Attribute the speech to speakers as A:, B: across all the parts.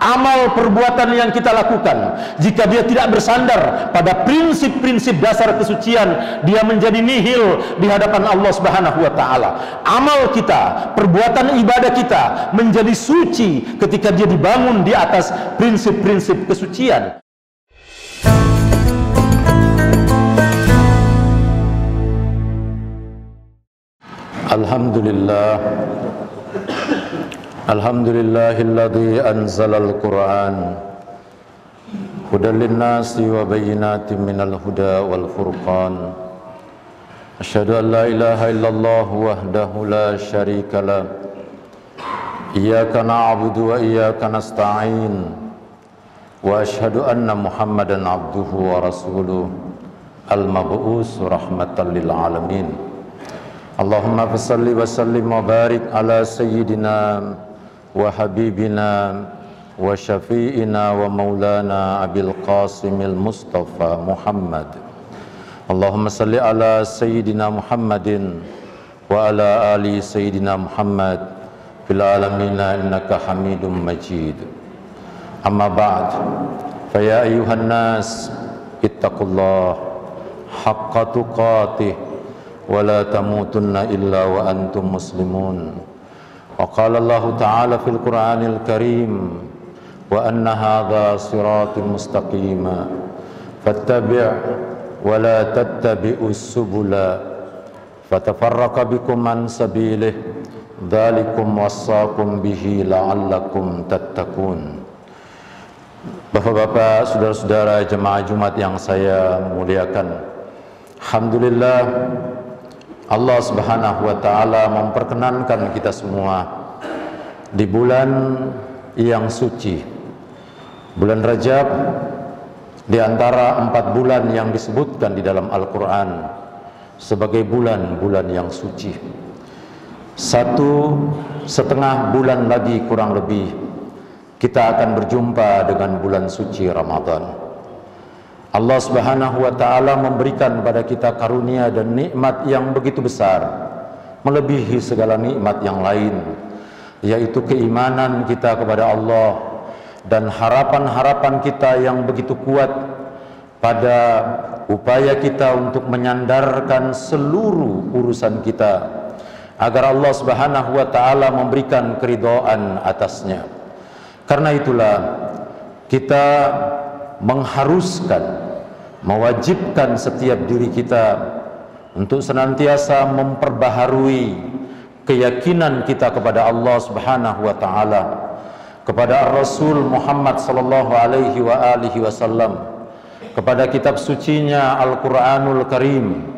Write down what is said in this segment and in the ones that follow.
A: amal perbuatan yang kita lakukan, jika dia tidak bersandar pada prinsip-prinsip dasar kesucian, dia menjadi nihil di hadapan Allah Subhanahu wa taala. Amal kita, perbuatan ibadah kita menjadi suci ketika dia dibangun di atas prinsip-prinsip kesucian. Alhamdulillah, alhamdulillahilladzi anzalal Qur'an hudan linnasi wa bayyinatin minal huda wal furqan. Asyhadu an la ilaha illallah wahdahu la syarika lah. Iyyaka na'budu wa iyyaka nasta'in. Wa asyhadu anna Muhammadan abduhu wa rasuluh al-mab'us rahmatan lil alamin. Allahumma salli wa sallim wa barik ala sayyidina wa habibina wa syafi'ina wa maulana Abil Qasimil Mustafa Muhammad. Allahumma salli ala sayyidina Muhammadin wa ala ali sayyidina Muhammad fil alamina innaka Hamidum Majid. Amma ba'd, fa ya ayyuhan nas ittaqullah haqqa tuqatih wa la tamutunna illa wa antum muslimun. Wa qala Allah ta'ala fil Qur'anil Karim wa anna hadha siratul mustaqima fattabi' wa la tattabi'us subula fatafarraqa bikum an sabilih dzalikum wassaqum bihi la'allakum tattaqun. Bapak-bapak, saudara-saudara jemaah Jumat yang saya muliakan, alhamdulillah Allah Subhanahu wa taala memperkenankan kita semua di bulan yang suci, bulan Rajab, di antara 4 bulan yang disebutkan di dalam Al-Quran sebagai bulan-bulan yang suci. 1,5 bulan lagi kurang lebih kita akan berjumpa dengan bulan suci Ramadan. Allah Subhanahu wa taala memberikan pada kita karunia dan nikmat yang begitu besar, melebihi segala nikmat yang lain, yaitu keimanan kita kepada Allah dan harapan-harapan kita yang begitu kuat pada upaya kita untuk menyandarkan seluruh urusan kita agar Allah Subhanahu wa taala memberikan keridhaan atasnya. Karena itulah kita mengharuskan, mewajibkan setiap diri kita untuk senantiasa memperbaharui keyakinan kita kepada Allah Subhanahu wa taala, kepada Rasul Muhammad sallallahu alaihi wa alihi wasallam, kepada kitab sucinya Al-Qur'anul Karim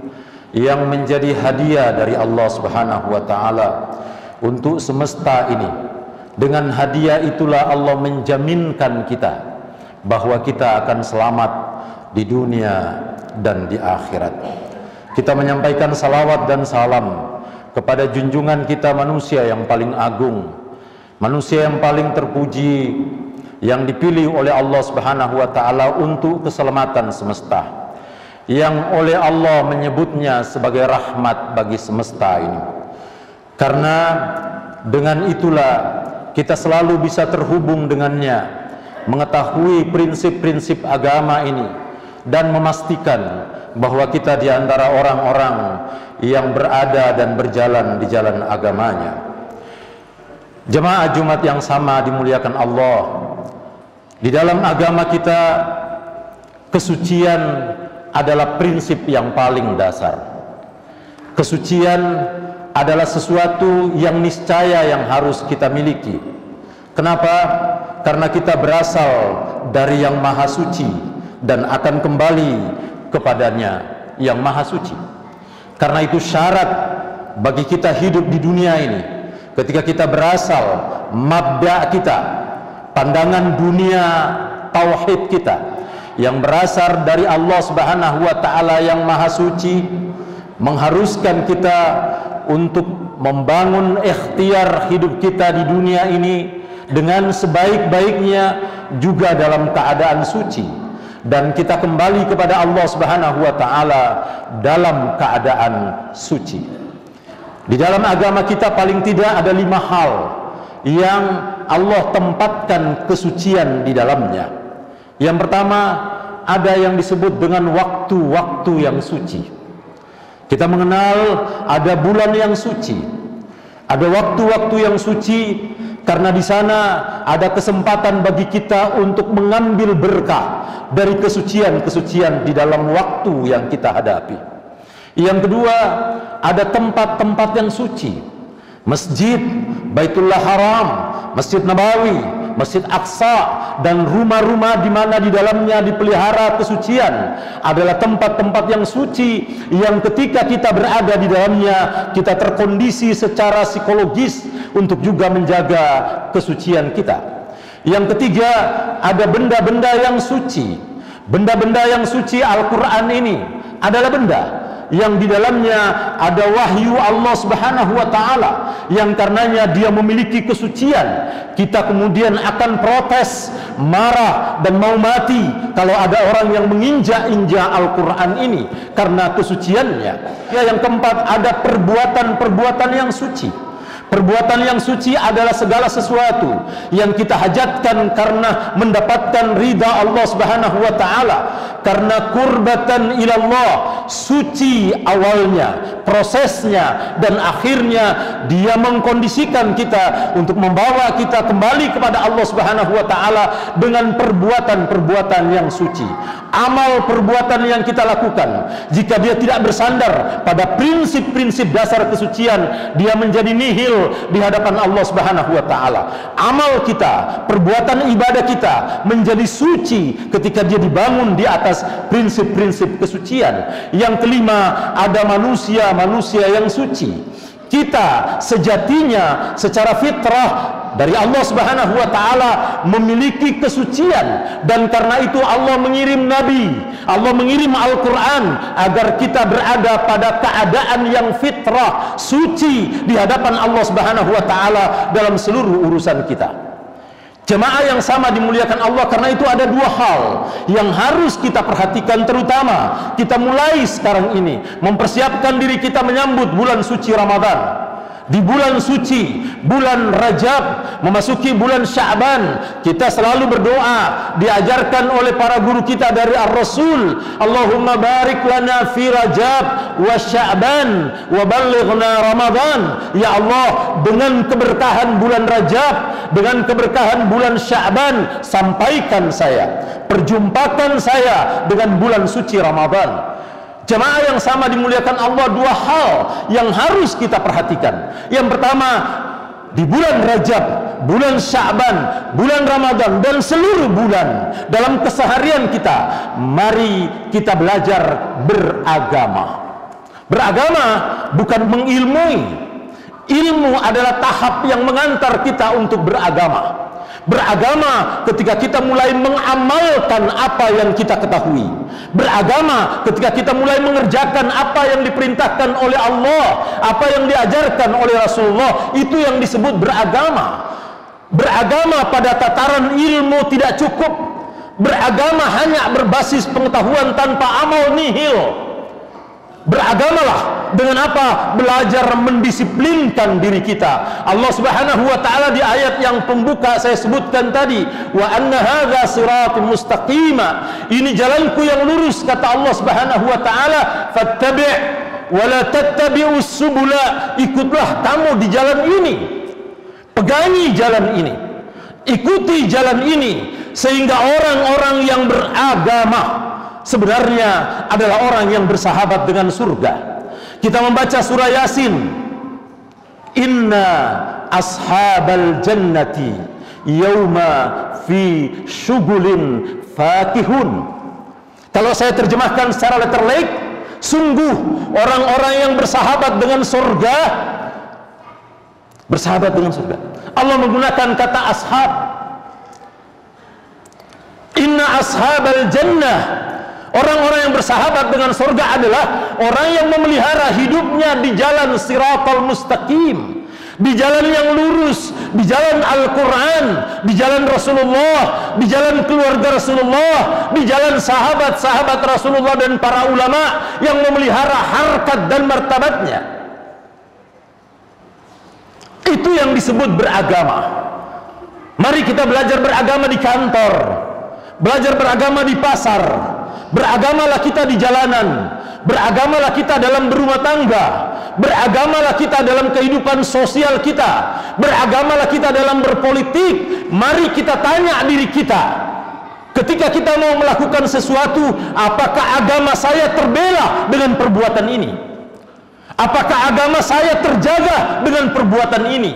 A: yang menjadi hadiah dari Allah Subhanahu wa taala untuk semesta ini. Dengan hadiah itulah Allah menjaminkan kita bahwa kita akan selamat di dunia dan di akhirat. Kita menyampaikan salawat dan salam kepada junjungan kita, manusia yang paling agung, manusia yang paling terpuji, yang dipilih oleh Allah Subhanahu wa taala untuk keselamatan semesta, yang oleh Allah menyebutnya sebagai rahmat bagi semesta ini. Karena dengan itulah kita selalu bisa terhubung dengannya, mengetahui prinsip-prinsip agama ini, dan memastikan bahwa kita di antara orang-orang yang berada dan berjalan di jalan agamanya. Jemaah Jumat yang sama dimuliakan Allah, di dalam agama kita kesucian adalah prinsip yang paling dasar. Kesucian adalah sesuatu yang niscaya yang harus kita miliki. Kenapa? Karena kita berasal dari yang maha suci dan akan kembali kepadanya yang maha suci. Karena itu syarat bagi kita hidup di dunia ini, ketika kita berasal, mabda kita, pandangan dunia tauhid kita yang berasal dari Allah Subhanahu wa taala yang maha suci, mengharuskan kita untuk membangun ikhtiar hidup kita di dunia ini dengan sebaik-baiknya juga dalam keadaan suci, dan kita kembali kepada Allah Subhanahu wa taala dalam keadaan suci. Di dalam agama kita paling tidak ada 5 hal yang Allah tempatkan kesucian di dalamnya. Yang pertama, ada yang disebut dengan waktu-waktu yang suci. Kita mengenal ada bulan yang suci, ada waktu-waktu yang suci, karena di sana ada kesempatan bagi kita untuk mengambil berkah dari kesucian-kesucian di dalam waktu yang kita hadapi. Yang kedua, ada tempat-tempat yang suci. Masjid Baitullah Haram, Masjid Nabawi, Masjid Aqsa, dan rumah-rumah di mana di dalamnya dipelihara kesucian adalah tempat-tempat yang suci, yang ketika kita berada di dalamnya kita terkondisi secara psikologis untuk juga menjaga kesucian kita. Yang ketiga, ada benda-benda yang suci. Benda-benda yang suci Al-Quran ini adalah benda yang di dalamnya ada wahyu Allah Subhanahu wa Ta'ala, yang karenanya dia memiliki kesucian. Kita kemudian akan protes, marah, dan mau mati kalau ada orang yang menginjak-injak Al-Quran ini karena kesuciannya. Ya, yang keempat, ada perbuatan-perbuatan yang suci. Perbuatan yang suci adalah segala sesuatu yang kita hajatkan karena mendapatkan ridha Allah Subhanahu wa Ta'ala, karena kurbatan ilallah, suci awalnya, prosesnya, dan akhirnya dia mengkondisikan kita untuk membawa kita kembali kepada Allah Subhanahu wa Ta'ala dengan perbuatan-perbuatan yang suci. Amal perbuatan yang kita lakukan, jika dia tidak bersandar pada prinsip-prinsip dasar kesucian, dia menjadi nihil di hadapan Allah Subhanahu wa Ta'ala. Amal kita, perbuatan ibadah kita menjadi suci ketika dia dibangun di atas prinsip-prinsip kesucian. Yang kelima, ada manusia yang suci. Kita sejatinya secara fitrah dari Allah Subhanahu wa Ta'ala memiliki kesucian, dan karena itu Allah mengirim Nabi, Allah mengirim Al-Quran agar kita berada pada keadaan yang fitrah, suci di hadapan Allah Subhanahu wa Ta'ala dalam seluruh urusan kita. Jemaah yang sama dimuliakan Allah, karena itu ada dua hal yang harus kita perhatikan, terutama kita mulai sekarang ini mempersiapkan diri kita menyambut bulan suci Ramadan. Di bulan suci, bulan Rajab, memasuki bulan Sya'ban, kita selalu berdoa, diajarkan oleh para guru kita dari Ar-Rasul, Allahumma barik lana fi Rajab wa Sya'ban wa ballighna Ramadan. Ya Allah, dengan keberkahan bulan Rajab, dengan keberkahan bulan Sya'ban, sampaikan saya, perjumpakan saya dengan bulan suci Ramadan. Jemaah yang sama dimuliakan Allah, dua hal yang harus kita perhatikan. Yang pertama, di bulan Rajab, bulan Sya'ban, bulan Ramadan, dan seluruh bulan dalam keseharian kita, mari kita belajar beragama. Beragama bukan mengilmui. Ilmu adalah tahap yang mengantar kita untuk beragama. Beragama ketika kita mulai mengamalkan apa yang kita ketahui. Beragama ketika kita mulai mengerjakan apa yang diperintahkan oleh Allah, apa yang diajarkan oleh Rasulullah. Itu yang disebut beragama. Beragama pada tataran ilmu tidak cukup. Beragama hanya berbasis pengetahuan tanpa amal, nihil. Beragamalah dengan apa? Belajar mendisiplinkan diri kita. Allah Subhanahu wa Ta'ala di ayat yang pembuka saya sebutkan tadi, wa anna hadza siratul mustaqima, ini jalanku yang lurus, kata Allah Subhanahu wa Ta'ala, fattabi' wa la tattabi'us subula, ikutlah kamu di jalan ini, pegangi jalan ini, ikuti jalan ini, sehingga orang-orang yang beragama sebenarnya adalah orang yang bersahabat dengan surga. Kita membaca surah Yasin, inna ashabal jannati yawma fi syugulin fakihun. Kalau saya terjemahkan secara letterlek, sungguh orang-orang yang bersahabat dengan surga, bersahabat dengan surga. Allah menggunakan kata ashab. Inna ashabal jannah, orang-orang yang bersahabat dengan surga adalah orang yang memelihara hidupnya di jalan siratal mustaqim, di jalan yang lurus, di jalan Al-Quran, di jalan Rasulullah, di jalan keluarga Rasulullah, di jalan sahabat-sahabat Rasulullah dan para ulama yang memelihara harkat dan martabatnya. Itu yang disebut beragama. Mari kita belajar beragama di kantor, belajar beragama di pasar, beragamalah kita di jalanan, beragamalah kita dalam berumah tangga, beragamalah kita dalam kehidupan sosial kita, beragamalah kita dalam berpolitik. Mari kita tanya diri kita, ketika kita mau melakukan sesuatu, apakah agama saya terbela dengan perbuatan ini? Apakah agama saya terjaga dengan perbuatan ini?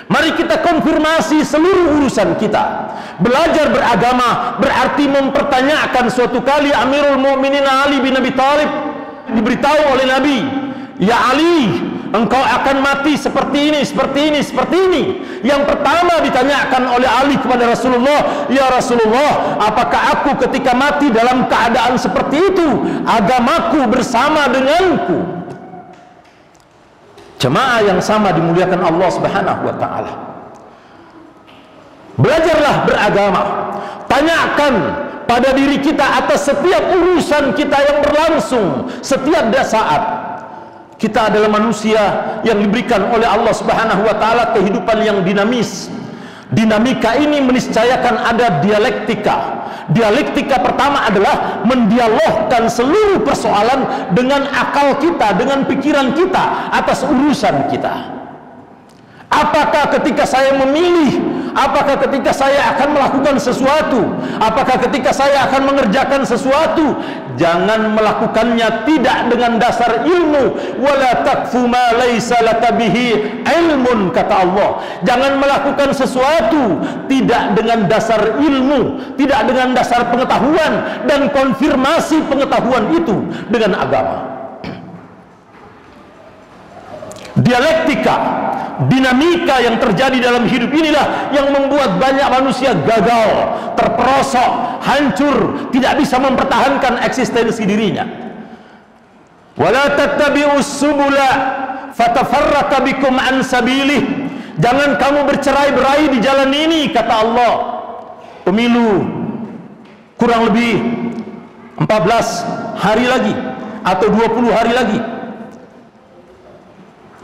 A: Mari kita konfirmasi seluruh urusan kita. Belajar beragama berarti mempertanyakan. Suatu kali Amirul Mukminin Ali bin Abi Thalib diberitahu oleh Nabi, "Ya Ali, engkau akan mati seperti ini, seperti ini, seperti ini." Yang pertama ditanyakan oleh Ali kepada Rasulullah, "Ya Rasulullah, apakah aku ketika mati dalam keadaan seperti itu, agamaku bersama denganku?" Jemaah yang sama dimuliakan Allah Subhanahu wa taala. Belajarlah beragama. Tanyakan pada diri kita atas setiap urusan kita yang berlangsung setiap saat. Kita adalah manusia yang diberikan oleh Allah Subhanahu wa taala kehidupan yang dinamis. Dinamika ini meniscayakan ada dialektika. Dialektika pertama adalah mendialogkan seluruh persoalan dengan akal kita, dengan pikiran kita atas urusan kita. Apakah ketika saya memilih, apakah ketika saya akan melakukan sesuatu, apakah ketika saya akan mengerjakan sesuatu, jangan melakukannya tidak dengan dasar ilmu. Wala taqfu ma laysa laka bihi ilmun, kata Allah. Jangan melakukan sesuatu tidak dengan dasar ilmu, tidak dengan dasar pengetahuan, dan konfirmasi pengetahuan itu dengan agama. Dialektika, dinamika yang terjadi dalam hidup inilah yang membuat banyak manusia gagal, terperosok, hancur, tidak bisa mempertahankan eksistensi dirinya. Wala tattabi'us subula fatafarraqa bikum an sabilih. Jangan kamu bercerai-berai di jalan ini, kata Allah. Pemilu kurang lebih 14 hari lagi atau 20 hari lagi.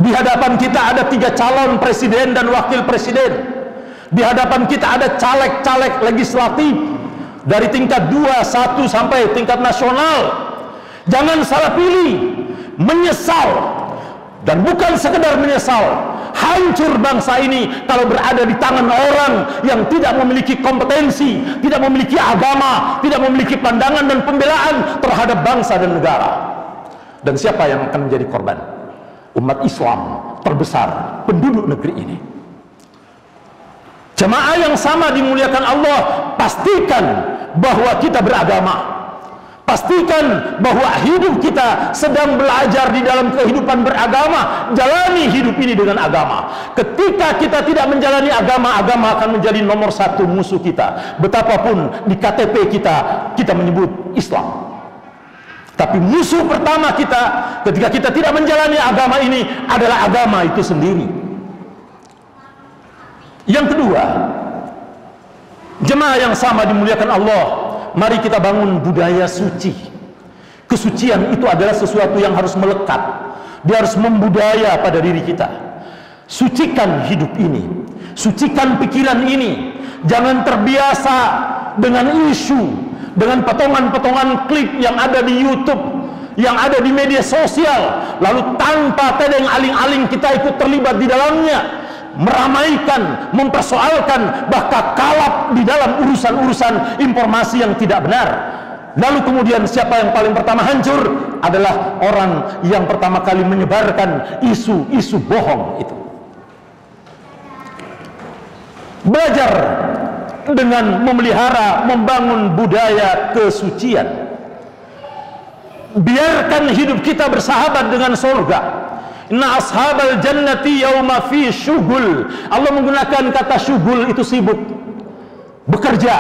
A: Di hadapan kita ada 3 calon presiden dan wakil presiden. Di hadapan kita ada caleg-caleg legislatif dari tingkat 2, 1 sampai tingkat nasional. Jangan salah pilih, menyesal, dan bukan sekedar menyesal, hancur bangsa ini kalau berada di tangan orang yang tidak memiliki kompetensi, tidak memiliki agama, tidak memiliki pandangan dan pembelaan terhadap bangsa dan negara. Dan siapa yang akan menjadi korban? Umat Islam terbesar penduduk negeri ini. Jemaah yang sama dimuliakan Allah, pastikan bahwa kita beragama. Pastikan bahwa hidup kita sedang belajar di dalam kehidupan beragama. Jalani hidup ini dengan agama. Ketika kita tidak menjalani agama, agama akan menjadi nomor 1 musuh kita. Betapapun di KTP kita menyebut Islam. Tapi musuh pertama kita ketika kita tidak menjalani agama ini adalah agama itu sendiri. Yang kedua, jemaah yang sama dimuliakan Allah, mari kita bangun budaya suci. Kesucian itu adalah sesuatu yang harus melekat. Dia harus membudaya pada diri kita. Sucikan hidup ini, sucikan pikiran ini. Jangan terbiasa dengan isu, dengan potongan-potongan klip yang ada di YouTube, yang ada di media sosial, lalu tanpa tedeng aling-aling kita ikut terlibat di dalamnya, meramaikan, mempersoalkan, bahkan kalap di dalam urusan-urusan informasi yang tidak benar. Lalu kemudian siapa yang paling pertama hancur? Adalah orang yang pertama kali menyebarkan isu-isu bohong itu. Belajar dengan memelihara, membangun budaya kesucian. Biarkan hidup kita bersahabat dengan surga. Inna ashabal jannati yawma fi syughul. Allah menggunakan kata syughul itu sibuk, bekerja.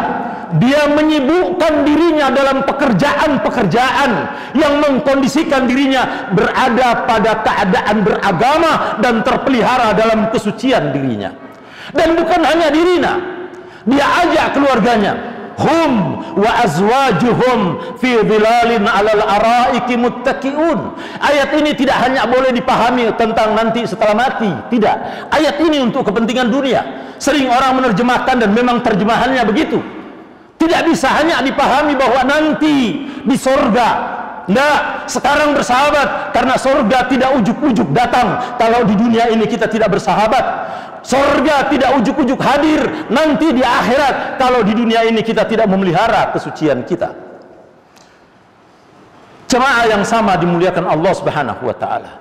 A: Dia menyibukkan dirinya dalam pekerjaan-pekerjaan yang mengkondisikan dirinya berada pada keadaan beragama dan terpelihara dalam kesucian dirinya. Dan bukan hanya dirinya, dia ajak keluarganya. Hum wa azwajuhum fi dhilalin 'alal araiki muttaqiun. Ayat ini tidak hanya boleh dipahami tentang nanti setelah mati, tidak. Ayat ini untuk kepentingan dunia. Sering orang menerjemahkan dan memang terjemahannya begitu. Tidak bisa hanya dipahami bahwa nanti di surga. Nah, sekarang bersahabat karena surga tidak ujuk-ujuk datang kalau di dunia ini kita tidak bersahabat. Surga tidak ujuk-ujuk hadir nanti di akhirat kalau di dunia ini kita tidak memelihara kesucian kita. Jemaah yang sama dimuliakan Allah Subhanahu wa taala.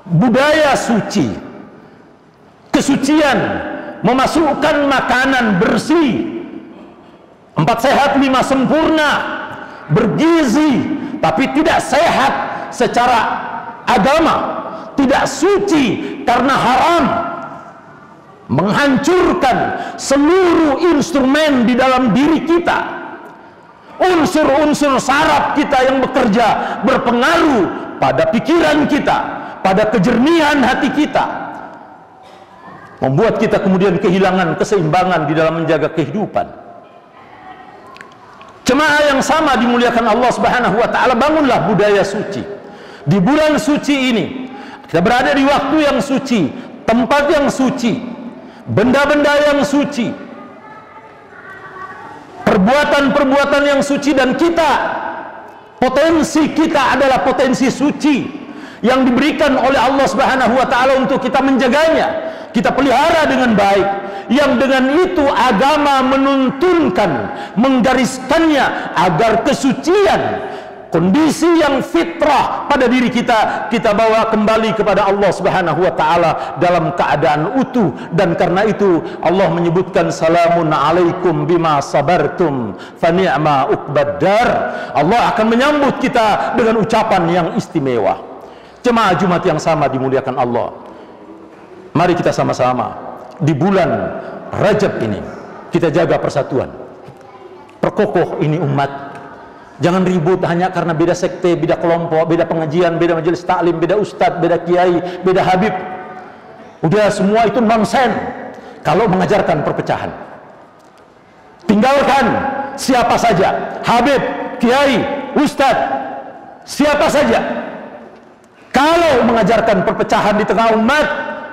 A: Budaya suci, kesucian, memasukkan makanan bersih, 4 sehat 5 sempurna, bergizi, tapi tidak sehat secara agama, tidak suci karena haram, menghancurkan seluruh instrumen di dalam diri kita, unsur-unsur saraf kita yang bekerja berpengaruh pada pikiran kita, pada kejernihan hati kita, membuat kita kemudian kehilangan keseimbangan di dalam menjaga kehidupan. Jemaah yang sama dimuliakan Allah Subhanahu wa taala, bangunlah budaya suci. Di bulan suci ini, kita berada di waktu yang suci, tempat yang suci, benda-benda yang suci, perbuatan-perbuatan yang suci, dan kita, potensi kita adalah potensi suci yang diberikan oleh Allah Subhanahu wa taala untuk kita menjaganya, kita pelihara dengan baik, yang dengan itu agama menuntunkan, menggariskannya agar kesucian, kondisi yang fitrah pada diri kita, kita bawa kembali kepada Allah Subhanahu wa taala dalam keadaan utuh. Dan karena itu Allah menyebutkan salamun alaikum bima sabartum fa ni'ma uqbaddar. Allah akan menyambut kita dengan ucapan yang istimewa. Jemaah Jumat yang sama dimuliakan Allah, mari kita sama-sama di bulan Rajab ini kita jaga persatuan, perkokoh ini umat. Jangan ribut hanya karena beda sekte, beda kelompok, beda pengajian, beda majelis taklim, beda ustadz, beda kiai, beda habib. Udah semua itu nonsen kalau mengajarkan perpecahan. Tinggalkan siapa saja, habib, kiai, ustadz, siapa saja. Kalau mengajarkan perpecahan di tengah umat,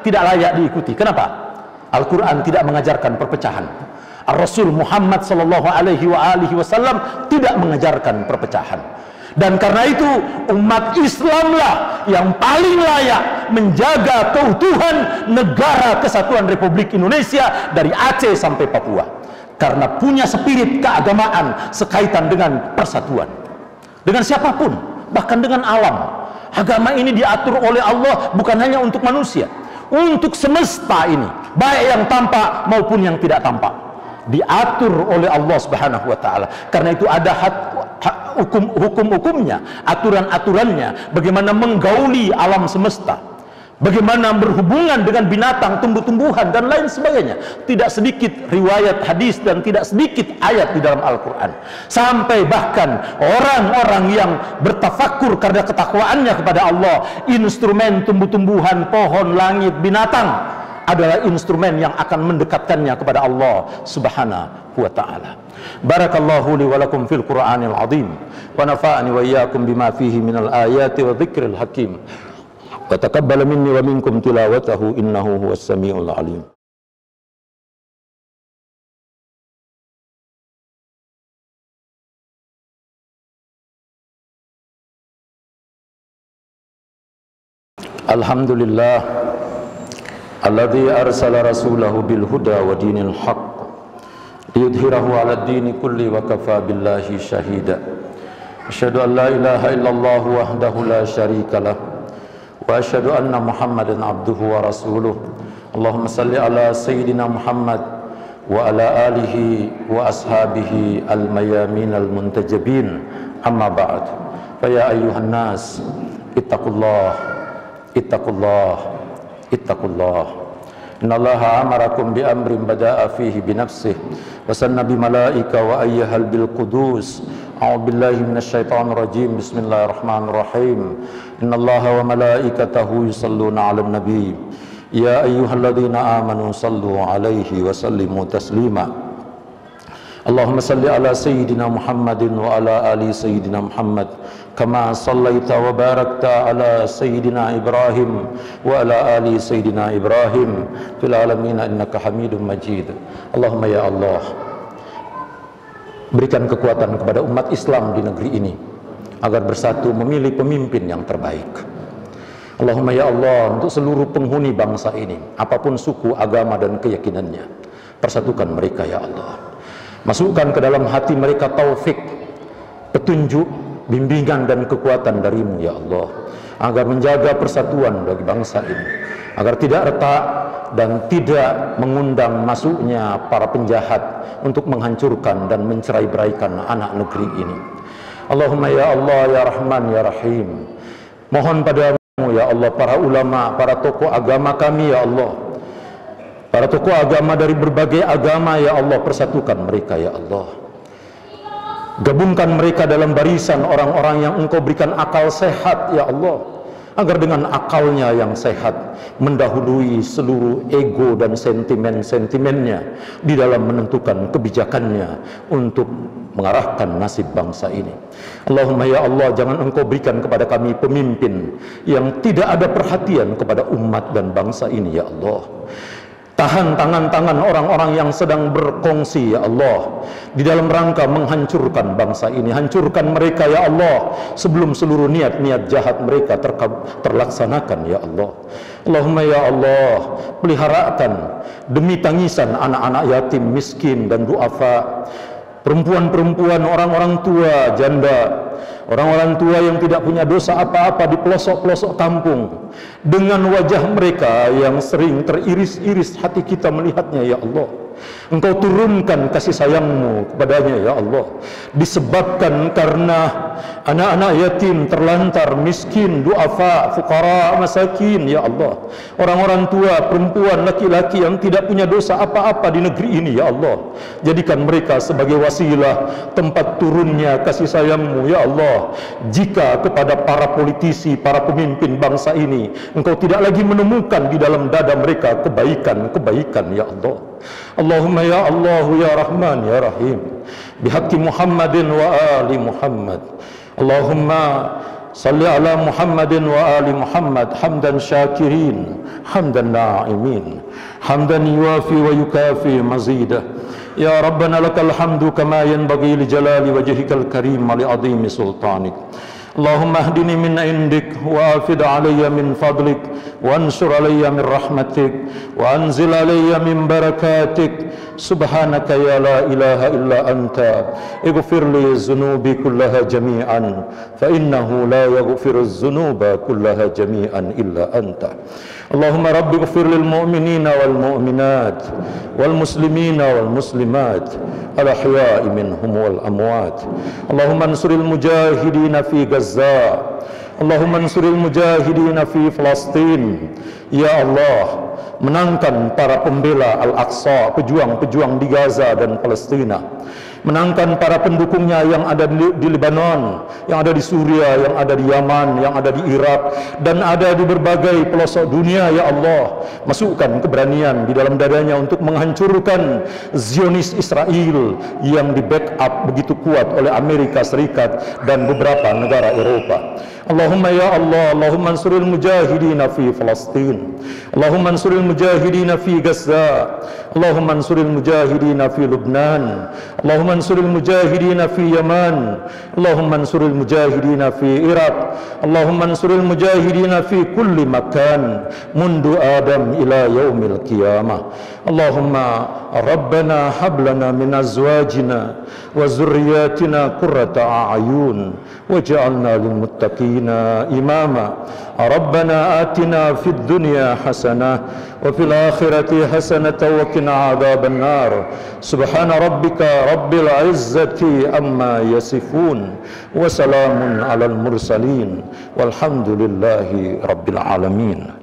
A: tidak layak diikuti. Kenapa? Al-Quran tidak mengajarkan perpecahan. Rasul Muhammad sallallahu alaihi wasallam tidak mengajarkan perpecahan. Dan karena itu umat Islamlah yang paling layak menjaga keutuhan negara kesatuan Republik Indonesia dari Aceh sampai Papua, karena punya spirit keagamaan sekaitan dengan persatuan dengan siapapun, bahkan dengan alam. Agama ini diatur oleh Allah bukan hanya untuk manusia, untuk semesta ini, baik yang tampak maupun yang tidak tampak, diatur oleh Allah Subhanahu wa taala. Karena itu ada hukum-hukumnya, aturan-aturannya, bagaimana menggauli alam semesta, bagaimana berhubungan dengan binatang, tumbuh-tumbuhan, dan lain sebagainya. Tidak sedikit riwayat hadis dan tidak sedikit ayat di dalam Al-Quran. Sampai bahkan orang-orang yang bertafakur karena ketakwaannya kepada Allah, instrumen tumbuh-tumbuhan, pohon, langit, binatang adalah instrumen yang akan mendekatkannya kepada Allah Subhanahu wa ta'ala. Barakallahu li wa lakum fil Qur'anil azim, wa nafa'ani wa iyyakum bima fihi minal ayati wa dzikril hakim. Wa taqabbal minni wa minkum tilawatahu innahu huwas samiul alim. Alhamdulillah alladzi arsala rasulahu bil huda wa dinil haqq liyudhhirahu 'ala ad-dini kulli wa kafa billahi shahida. Asyhadu an la ilaha illallah wahdahu la syarika lah wa asyhadu anna Muhammadan abduhu wa rasuluh. Allahumma salli ala sayyidina Muhammad wa ala alihi wa ashabihi al-mayamin al-muntajabin, amma ba'd. Fa ya ayyuhan nas ittaqullah ittaqullah ittaqullah. Innallaha amarakum bi amrin bada'a fihi bi nafsihi wa sanna bi malaika wa ayyahal bil qudus. A'udzu billahi minasyaitonir rajim. Bismillahirrahmanirrahim. Innallaha wa malaikatahu yusholluna 'alan nabi. Ya ayyuhalladzina amanu shallu 'alaihi wa sallimu taslima. Allahumma salli ala Sayyidina Muhammadin wa ala ali Sayyidina Muhammad kama sallaita wa barakta ala Sayyidina Ibrahim wa ala ali Sayyidina Ibrahim fil alamin innaka Hamidum Majid. Allahumma ya Allah, berikan kekuatan kepada umat Islam di negeri ini agar bersatu memilih pemimpin yang terbaik. Allahumma ya Allah, untuk seluruh penghuni bangsa ini, apapun suku, agama dan keyakinannya, persatukan mereka ya Allah. Masukkan ke dalam hati mereka taufik, petunjuk, bimbingan dan kekuatan darimu ya Allah, agar menjaga persatuan bagi bangsa ini, agar tidak retak dan tidak mengundang masuknya para penjahat untuk menghancurkan dan mencerai-beraikan anak negeri ini. Allahumma ya Allah ya Rahman ya Rahim, mohon padamu ya Allah, para ulama, para tokoh agama kami ya Allah, para tokoh agama dari berbagai agama ya Allah, persatukan mereka ya Allah. Gabungkan mereka dalam barisan orang-orang yang Engkau berikan akal sehat ya Allah, agar dengan akalnya yang sehat mendahului seluruh ego dan sentimen-sentimennya di dalam menentukan kebijakannya untuk mengarahkan nasib bangsa ini. Allahumma ya Allah, jangan Engkau berikan kepada kami pemimpin yang tidak ada perhatian kepada umat dan bangsa ini ya Allah. Tahan tangan-tangan orang-orang yang sedang berkongsi ya Allah di dalam rangka menghancurkan bangsa ini. Hancurkan mereka ya Allah sebelum seluruh niat-niat jahat mereka terlaksanakan ya Allah. Allahumma ya Allah, peliharakan demi tangisan anak-anak yatim, miskin dan duafa, perempuan-perempuan, orang-orang tua, janda, orang-orang tua yang tidak punya dosa apa-apa di pelosok-pelosok kampung, dengan wajah mereka yang sering teriris-iris hati kita melihatnya ya Allah. Engkau turunkan kasih sayang-Mu kepadanya ya Allah, disebabkan karena anak-anak yatim, terlantar, miskin, duafa, fukara, masakin ya Allah, orang-orang tua, perempuan, laki-laki yang tidak punya dosa apa-apa di negeri ini ya Allah. Jadikan mereka sebagai wasilah tempat turunnya kasih sayang-Mu ya Allah. Jika kepada para politisi, para pemimpin bangsa ini Engkau tidak lagi menemukan di dalam dada mereka kebaikan-kebaikan ya Allah. Allahumma ya Allah ya Rahman ya Rahim, bihaqqi Muhammadin wa ali Muhammad. Allahumma salli ala Muhammadin wa ali Muhammad hamdan syakirin, hamdan na'imin, hamdan yuafi wa yukafi mazidah. Ya Rabbana lakal hamdu kama yanbaghi li jalali wajhikal karim wa li azimi sultanik. Allahumma ahdini min indik wa afid alayya min fadlik wa ansur alayya min rahmatik wa anzil alayya min barakatik. Subhanaka ya la ilaha illa anta ighfir li dhunubi kullaha jami'an fa innahu la yaghfiru dhunuba kullaha jami'an illa anta. Allahumma rabbi ighfir lil mu'minina wal mu'minat wal muslimina wal muslimat al ahya'i minhum wal amwat. Allahumma ansuril mujahidina fi Gaza, Allahumma ansuril mujahidina fi Palestin. Ya Allah, menangkan para pembela Al-Aqsa, pejuang-pejuang di Gaza dan Palestina. Menangkan para pendukungnya yang ada di Lebanon, yang ada di Suria, yang ada di Yaman, yang ada di Irak, dan ada di berbagai pelosok dunia ya Allah. Masukkan keberanian di dalam dadanya untuk menghancurkan Zionis Israel yang di backup begitu kuat oleh Amerika Serikat dan beberapa negara Eropa. Allahumma ya Allah, Allahumma ansuril mujahidina fi Palestin, Allahumma ansuril mujahidina fi Gaza, Allahumma ansuril mujahidina fi Lebanon, Allahumma ansuril mujahidina fi Yaman, Allahumma ansuril mujahidina fi Iraq, Allahumma ansuril mujahidina fi kulli makan mundu Adam ila yaumil qiyamah. Allahumma Rabbana hablana min azwajina wa zurriyatina qurrata a'yun waj'alna lil muttaqina imama. Rabbana atina fid dunya hasanah wa fil akhirati hasanatan wa qina adzaban nar. Subhana rabbika rabbil izzati amma yasifun wa salamun alal mursalin walhamdulillahi rabbil alamin.